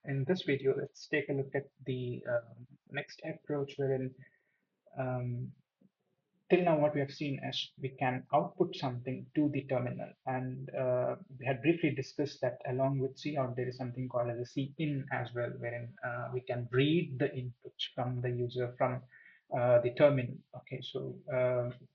In this video, let's take a look at the next approach wherein um, till now what we have seen is we can output something to the terminal, and we had briefly discussed that along with cout there is something called as a cin as well, wherein we can read the inputs from the user from the terminal. Okay, so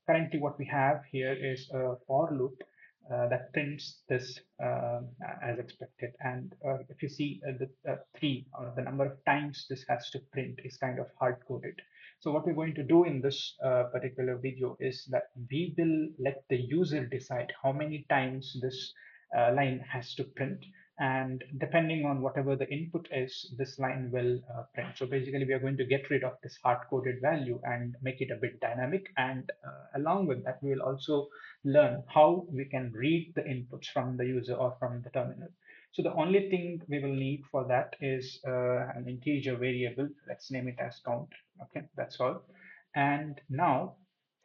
currently what we have here is a for loop that prints this as expected, and if you see the three or the number of times this has to print is kind of hard coded. So what we're going to do in this particular video is that we will let the user decide how many times this line has to print, and depending on whatever the input is, this line will print. So basically we are going to get rid of this hard-coded value and make it a bit dynamic, and along with that we will also learn how we can read the inputs from the user or from the terminal. So the only thing we will need for that is an integer variable. Let's name it as count. Okay, that's all. And now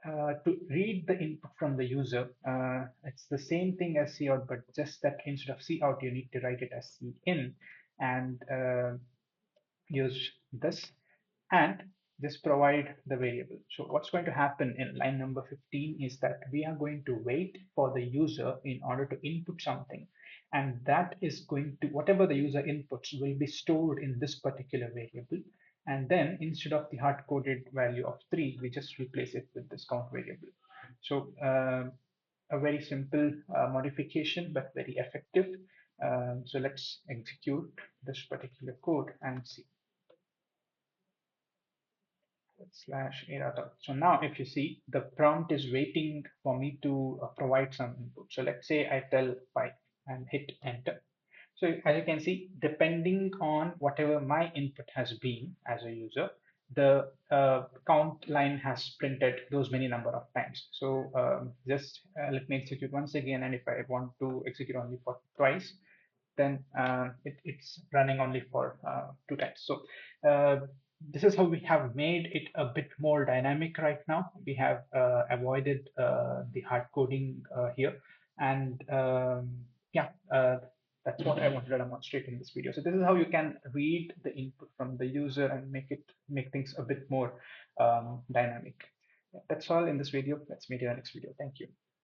to read the input from the user, it's the same thing as cout, but just that instead of cout, you need to write it as cin and use this and just provide the variable. So what's going to happen in line number 15 is that we are going to wait for the user in order to input something, and that is going to, whatever the user inputs will be stored in this particular variable, and then instead of the hard-coded value of 3 we just replace it with this count variable. So a very simple modification but very effective. So let's execute this particular code and see. Slash era dot. So now if you see, the prompt is waiting for me to provide some input. So let's say I tell 5 and hit enter. So as you can see, depending on whatever my input has been as a user, the count line has printed those many number of times. So just let me execute once again, and if I want to execute only for twice, then it's running only for 2 times. So this is how we have made it a bit more dynamic right now. We have avoided the hard coding here, and yeah, that's what I wanted to demonstrate in this video. So this is how you can read the input from the user and make things a bit more dynamic. Yeah, that's all in this video. Let's meet in the next video. Thank you.